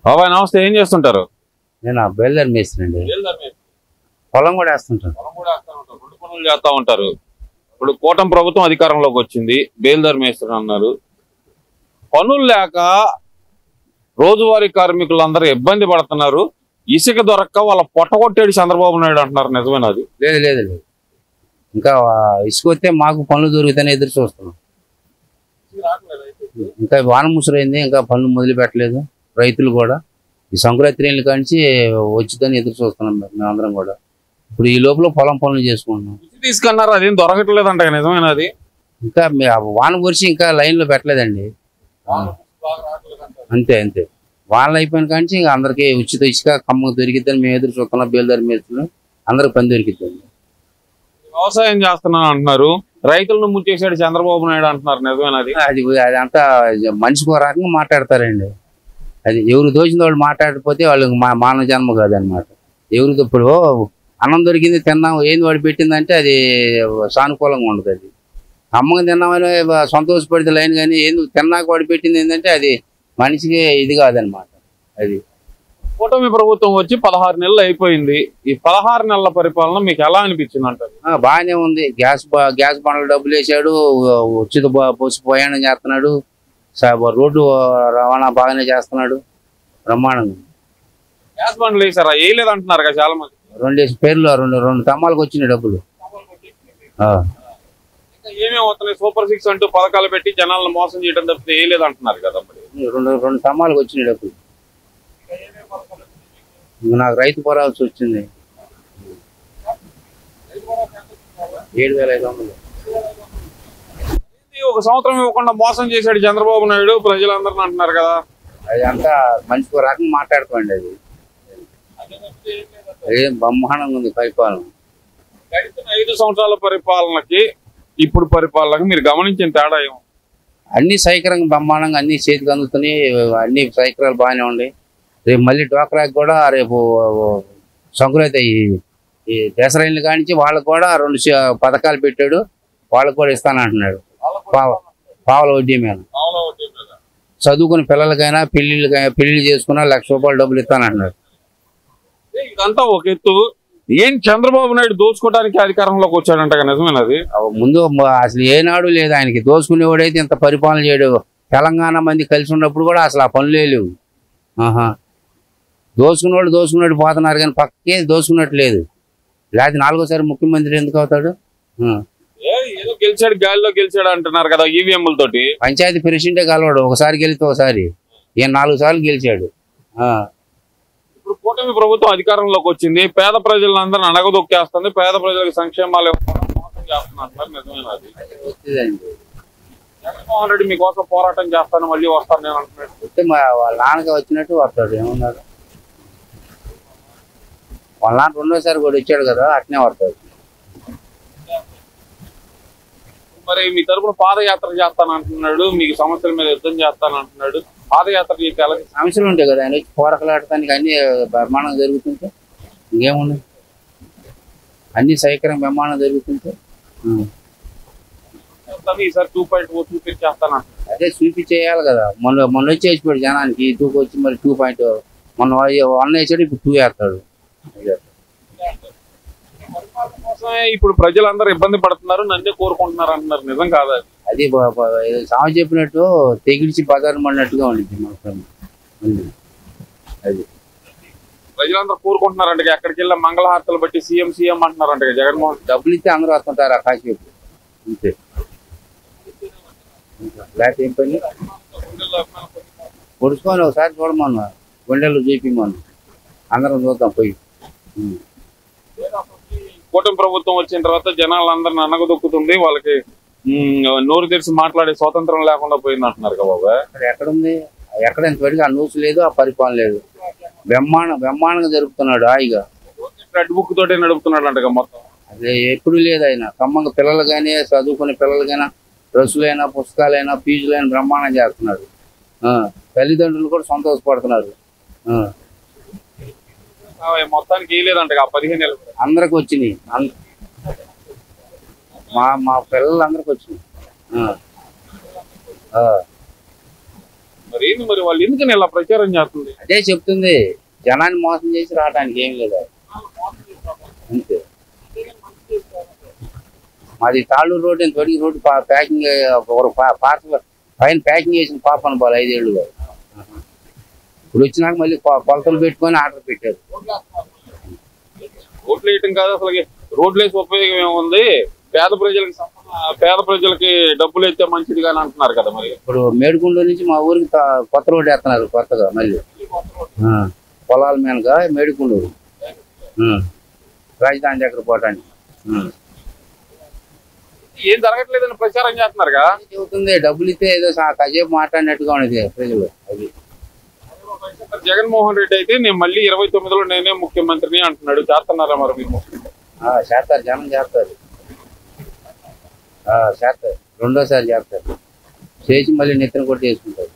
బాబాయ్ నమస్తే, ఏం చేస్తుంటారు? నేను బయలుదేరి మేస్త్రండి. పొలం కూడా వేస్తుంటాను. రెండు పనులు చేస్తా ఉంటారు. ఇప్పుడు కూటమి ప్రభుత్వం అధికారంలోకి వచ్చింది, బేల్దార్ మేస్త్రి అన్నారు. పనులు లేక రోజువారీ కార్మికులందరూ ఇబ్బంది పడుతున్నారు. ఇసుక దొరక్క వాళ్ళ పొట్టగొట్టేడు చంద్రబాబు నాయుడు అంటున్నారు, నిజమేనా అది? లేదు లేదు లేదు, ఇంకా ఇసుక వస్తే మాకు పనులు దొరుకుతాయని ఎదురు చూస్తున్నాం. ఇంకా వాన ముసురైంది, ఇంకా పనులు మొదలు పెట్టలేదు. రైతులు కూడా ఈ సంక్రాంతి కానించి వచ్చిందని ఎదురు చూస్తున్నాం మేమందరం కూడా. ఇప్పుడు ఈ లోపల పొలం పనులు చేసుకుంటున్నాం. తీసుకున్నారు, అదేం దొరకట్లేదు అంట, నిజమేనా అది? ఇంకా వాన కురిసి ఇంకా లైన్లో పెట్టలేదండి. అంతే అంతే, వానలు అయిపోయిన కానించి ఇంకా అందరికీ ఉచిత ఇసుక కమ్మకు దొరికిద్దని మేము ఎదురు చూస్తున్నాం. బేల్దారి మేస్త్రులు అందరికి పని దొరికిద్దండి. వ్యవసాయం చేస్తున్నాను అంటున్నారు, రైతులను ముంచేసాడు చంద్రబాబు నాయుడు అంటున్నారు, నిజమేనా అది? అది అంతా మనిషికి ఒక రకంగా మాట్లాడతారండి. అది ఎవరు దోచిన వాళ్ళు మాట్లాడకపోతే వాళ్ళకి మానవ జన్మ కాదనమాట. ఎవరికి ఇప్పుడు అన్నం దొరికింది తిన్నాం, ఏంది వాడు పెట్టిందంటే అది సానుకూలంగా ఉండదు. అది అమ్మగా తిన్నామని సంతోషపడితే లైన్, కానీ ఏంది తిన్నాక వాడు పెట్టింది ఏంటంటే అది మనిషికి ఇది కాదనమాట. అది కూటమి ప్రభుత్వం వచ్చి 16 నెలలు అయిపోయింది. ఈ 16 నెలల పరిపాలన మీకు ఎలా అనిపించింది అంటారు? బాగానే ఉంది. గ్యాస్ బండ్లు డబ్బులు వేసాడు, ఉచిత బస్సు ప్రయాణం చేస్తున్నాడు, రోడ్డు రవాణా బాగానే చేస్తున్నాడు, బ్రహ్మాండంగా. గ్యాస్ బండ్లు వేసారా? వేయలేదు అంటున్నారు కదా చాలా మంది. 2 పేర్లు రెండు తమ్మాలకు వచ్చినాయి డబ్బులు. ఏమేమి అవుతున్నాయి? సూపర్ 6 అంటూ పథకాలు పెట్టి జనాలను మోసం చేయడం తప్పితే వేయలేదు అంటున్నారు కదా. రెండు తమ్మాలకు వచ్చినాయి డబ్బులు. నాకు రైతు భరోసా వచ్చింది 7,500. ఒక సంవత్సరం ఇవ్వకుండా మోసం చేశాడు చంద్రబాబు నాయుడు ప్రజలందరిని అంటున్నారు కదా. అది అంతా మనిషికి రకంగా మాట్లాడుకోండి. అది ఏం బ్రహ్మాండంగా ఉంది పరిపాలన. గడిచిన 5 సంవత్సరాల పరిపాలనకి ఇప్పుడు పరిపాలనకి మీరు గమనించిన తేడా ఏమో? అన్ని సైకరంగా బ్రహ్మాండంగా అన్ని చేతికి అందుతున్నాయి. అన్ని సైకరాలు బాగానే ఉన్నాయి. రేపు మళ్ళీ డ్వాక్రాకి కూడా రేపు సంక్రాంతి ఈ దసరైన్లు కానించి వాళ్ళకు కూడా 2 పథకాలు పెట్టాడు. వాళ్ళకు కూడా ఇస్తానంటున్నాడు పావుల వడ్డీ మీద. చదువుకుని పిల్లలకైనా పెళ్లిళ్ళు చేసుకున్నా ₹1,00,000 డబ్బులు ఇస్తానంటున్నాడు. ఇదంతా ఒక ఎత్తు. ఏం చంద్రబాబు నాయుడు దోచుకోవడానికి అధికారంలోకి వచ్చాడంట, నిజమేనది? ముందు అసలు ఏనాడు లేదు ఆయనకి. దోచుకునేవాడైతే ఇంత పరిపాలన చేయడు. తెలంగాణ మంది కలిసి ఉన్నప్పుడు కూడా అసలు ఆ పనులే లేవు. దోచుకున్నాడు పోతున్నారు, కానీ పక్కకే దోచుకున్నట్టు లేదు. లేకపోతే 4వ సారి ముఖ్యమంత్రి ఎందుకు అవుతాడు? ఏదో గెలిచాడు, గాలిలో గెలిచాడు అంటున్నారు కదా ఈవీఎంల తోటి. పంచాయతీ ప్రెసిడెంటే కలవాడు, ఒకసారి గెలిస్తే ఒకసారి. ఈయన 4 సార్లు గెలిచాడు. ఇప్పుడు కూటమి ప్రభుత్వం అధికారంలోకి వచ్చింది, పేద ప్రజలందరినీ అణగదొక్కేస్తుంది, పేద ప్రజలకు సంక్షేమాలు చేస్తున్నారు, నిజమేనది? జగన్మోహన్ రెడ్డి మీకోసం పోరాటం చేస్తాను, మళ్ళీ వస్తాను నేను అంటున్నాడు. వాళ్ళ నాన్నగా వచ్చినట్టు వస్తాడు. ఏమన్నాడు? వాళ్ళ నాన్న 2వ సారి కూడా వచ్చాడు కదా, అట్నే వస్తాడు. మరి మీ తరపున పాదయాత్ర చేస్తాను అంటున్నాడు, మీకు సమస్యల మీద యుద్ధం చేస్తాను అంటున్నాడు. పాదయాత్ర చేసి ఎలా సమస్యలు ఉంటాయి కదా, ఆయన పోరాటలాడటానికి అన్ని బ్రహ్మాండం జరుగుతుంటే ఇంకేముంది. అన్ని సైకర్యం బ్రహ్మాండం జరుగుతుంటే ఈసారి 2.0 చూపించేస్తాను. అదే చూపించేయాలి కదా. మొన్న వచ్చి వేసిపోయాడు జనానికి. 2కి వచ్చి మరి 2.0 మొన్న 1 వేసాడు, ఇప్పుడు 2 వేస్తాడు. ఇప్పుడు ప్రజలందరూ ఇబ్బంది పడుతున్నారు, నన్నే కోరుకుంటున్నారు అంటున్నారు, నిజం కాదా? అది సామె చెప్పినట్టు తెగిడిచి బజారు పడినట్టుగా ఉండింది మాత్రం. అది ప్రజలందరూ కోరుకుంటున్నారంట. ఎక్కడికి వెళ్ళా మంగళహారతలు బట్టి సీఎం అంటున్నారంట జగన్మోహన్. డబ్బులు ఇస్తే అందరూ వస్తుంటారు ఆ కాసేపు, అంతే. లేకపోతే ఏం పని? పొడుచుకొని ఒకసారి చూడమన్నా, గుండెలు చూపిమన్నా, అందరం చూద్దాం పోయి. కూటమి ప్రభుత్వం వచ్చిన తర్వాత జనాలందరిని అణగదొక్కుతుంది, వాళ్ళకి నోరు తెరిచి మాట్లాడే స్వాతంత్రం లేకుండా పోయింది అంటున్నారు కదా బాబా. ఎక్కడుంది? ఎక్కడ ఇంతవరకు ఆ న్యూస్ లేదు, ఆ పరిపాలన లేదు. బ్రహ్మాండంగా జరుపుతున్నాడు హాయిగా. రెడ్ బుక్ తోటే నడుపుతున్నాడు అంట మొత్తం. అదే ఎప్పుడు లేదు. ఆయన కమ్మంగా పిల్లలు కానీ, చదువుకునే పిల్లలకైనా, డ్రెస్సులైనా, పుస్తకాలైనా, ఫీజులైనా బ్రహ్మాండం చేస్తున్నాడు. తల్లిదండ్రులు కూడా సంతోషపడుతున్నారు. మొత్తానికి వేయలేదంట 15 నెలలు. అందరికి వచ్చినాయి, మా పిల్లలు అందరికి వచ్చినాయి. అంటున్నారు. ఏంది మరి వాళ్ళు ఎందుకని ఇలా ప్రచారం చేస్తుంది? అదే చెప్తుంది, జనాన్ని మోసం చేసి రావడానికి ఏం లేదు అంతే. మాది తాళ్ళూరు రోడ్ అని తొడిగి రోడ్డు ప్యాకింగ్ పాత పైన ప్యాకింగ్ చేసిన పాపన బాలు 5 ఏళ్ళుగా. ఇప్పుడు వచ్చినాక మళ్ళీ కొలతలు పెట్టుకొని ఆర్డర్ పెట్టారు. రోడ్లు వేయటం కాదు అసలు, రోడ్లు వేసి ఉపయోగం ఏముంది? పేద ప్రజలకి డబ్బులు అయితే మంచిది కానీ అంటున్నారు కదా. మరి ఇప్పుడు మేడికొండూరు నుంచి మా ఊరికి కొత్త రోడ్డు వేస్తున్నారు కొత్తగా మళ్ళీ పొలాల మీదగా మేడికొండూరు రాజధాని దగ్గర పోవటానికి. ఏం జరగట్లేదని ప్రచారం చేస్తున్నారుగా. చెబుతుంది డబ్బులు ఇస్తే ఏదో కాసేపు మాట్లాడినట్టుగా ఉన్నది ప్రజలు. అది జగన్మోహన్ రెడ్డి అయితే నేను మళ్ళీ 29లో నేనే ముఖ్యమంత్రిని అంటున్నాడు. చేస్తున్నారా మరి మీరు? చేస్తారు, జనం చేస్తారు, చేస్తారు, రెండోసారి చేస్తారు, చేసి మళ్ళీ నెత్తిన కొట్టి వేసుకుంటారు.